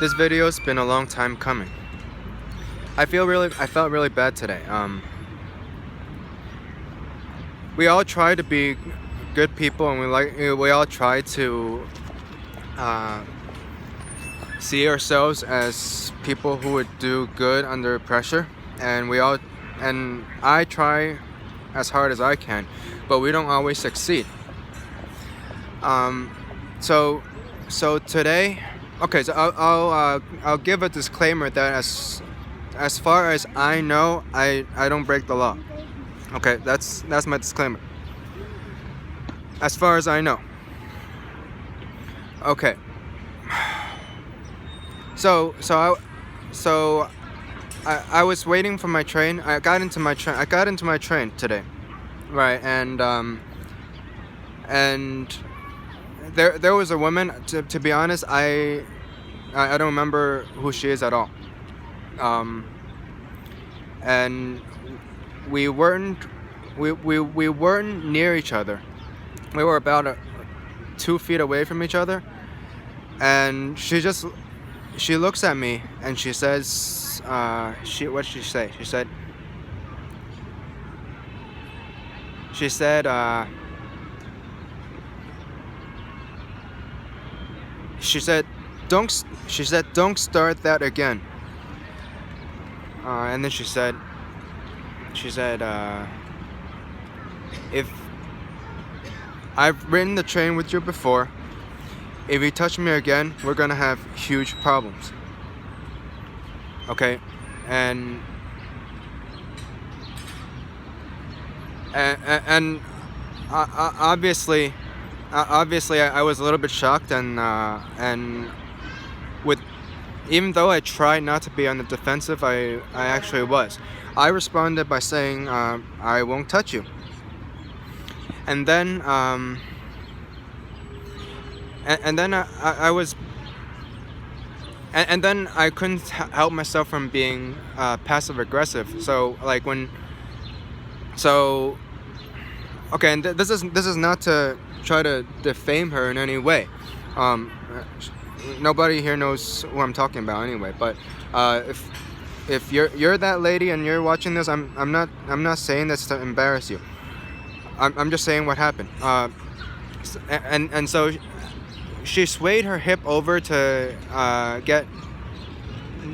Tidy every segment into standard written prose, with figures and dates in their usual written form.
This video's been a long time coming. I felt really bad today. We all try to be good people, and we all try to see ourselves as people who would do good under pressure, and I try as hard as I can, but we don't always succeed. So today, okay. So I'll give a disclaimer that as far as I know, I don't break the law. Okay, that's my disclaimer. As far as I know. Okay. So I was waiting for my train. I got into my train today, right? And there was a woman. To be honest, I don't remember who she is at all. And we weren't near each other. We were about 2 feet away from each other, and she looks at me and she says, what did she say? She said, don't start that again. And then she said, if I've ridden the train with you before, if you touch me again, we're gonna have huge problems. Okay, and obviously, I was a little bit shocked, and with even though I tried not to be on the defensive, I actually was. I responded by saying, I won't touch you. And then I was, and then I couldn't help myself from being passive aggressive. So okay, and this is not to try to defame her in any way. Nobody here knows who I'm talking about anyway. But if you're that lady and you're watching this, I'm not saying this to embarrass you. I'm just saying what happened. And so she swayed her hip over to get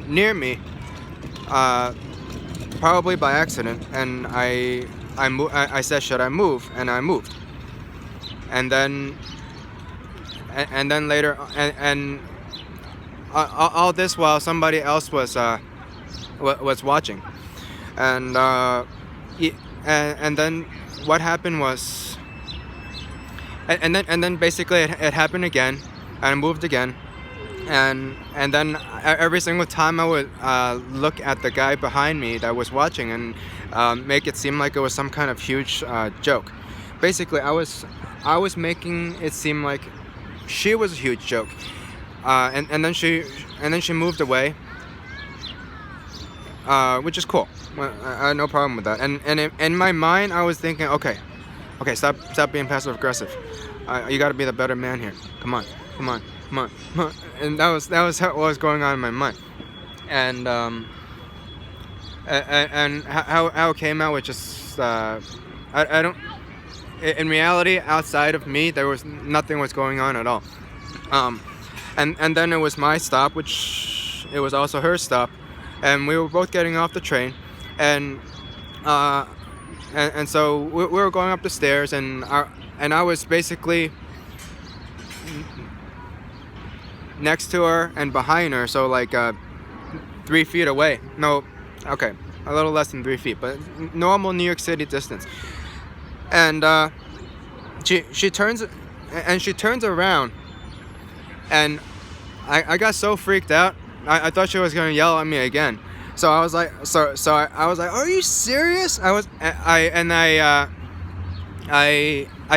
near me, probably by accident. And I said, should I move? And I moved. And then later, and all this while somebody else was watching. And then what happened was, and then basically it happened again, and I moved again, and then every single time I would look at the guy behind me that was watching and make it seem like it was some kind of huge joke. Basically, I was making it seem like she was a huge joke, and then she moved away, which is cool. Well, I had no problem with that. And in my mind, I was thinking, okay, stop being passive aggressive. You got to be the better man here. Come on. And that was what was going on in my mind. And how it came out was just I don't. In reality, outside of me, nothing was going on at all. And then it was my stop, which it was also her stop, and we were both getting off the train, and so we were going up the stairs, and I was basically next to her and behind her, so 3 feet away. No, okay, a little less than 3 feet, but normal New York City distance. And she turns around, and I got so freaked out. I thought she was gonna yell at me again. So I was like, I was like, are you serious? I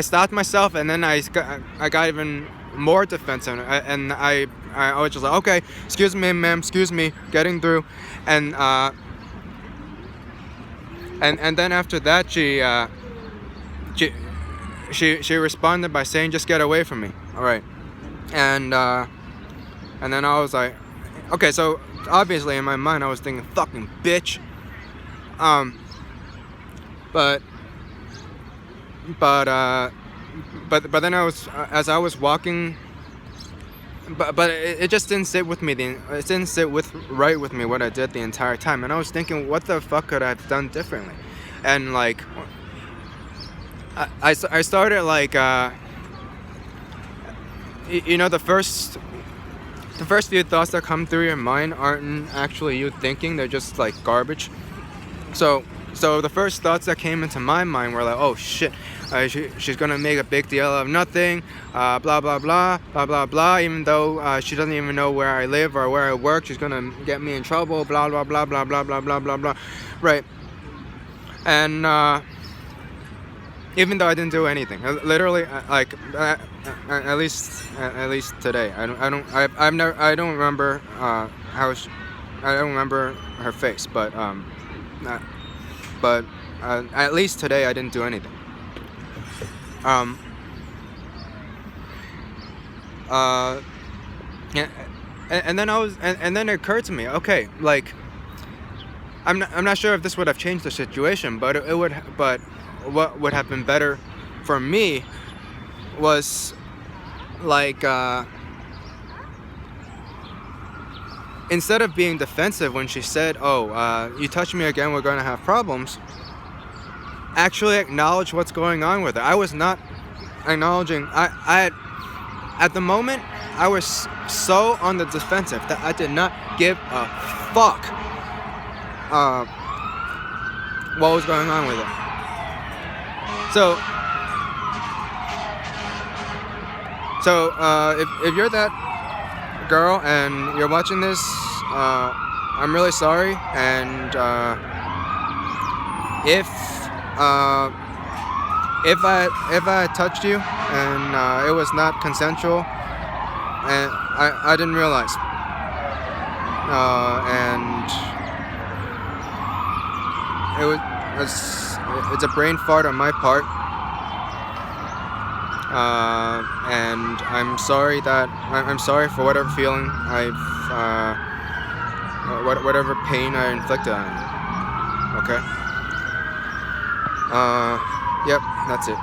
stopped myself, and then I got even more defensive, and I was just like, okay, excuse me, ma'am, excuse me, getting through, and then after that she responded by saying, just get away from me. All right. And then I was like, Okay, so obviously in my mind I was thinking fucking bitch. Um, but but uh, but then as I was walking, but it just didn't sit with me. It didn't sit with right with me what I did the entire time, and I was thinking, what the fuck could I have done differently? And like, I started like you know, the first few thoughts that come through your mind aren't actually you thinking; they're just like garbage. So, so the first thoughts that came into my mind were like, "Oh shit, she's gonna make a big deal of nothing, blah blah blah, blah blah blah. Even though she doesn't even know where I live or where I work, she's gonna get me in trouble, blah blah blah blah blah blah blah blah blah." Right, and even though I didn't do anything, literally, at least today, I don't remember I don't remember her face, uh, but at least today I didn't do anything. Um, uh, and, and then and then it occurred to me, okay, like I'm not sure if this would have changed the situation, but it would. But what would have been better for me was like instead of being defensive when she said, "Oh, you touch me again, we're gonna have problems." Actually acknowledge what's going on with it. I was not acknowledging. At the moment I was so on the defensive that I did not give a fuck uh, what was going on with it. So if you're that girl and you're watching this, I'm really sorry. And if uh, if I touched you and it was not consensual, and I didn't realize, and it's a brain fart on my part, and I'm sorry for whatever feeling whatever pain I inflicted on you. Okay. Yep, that's it.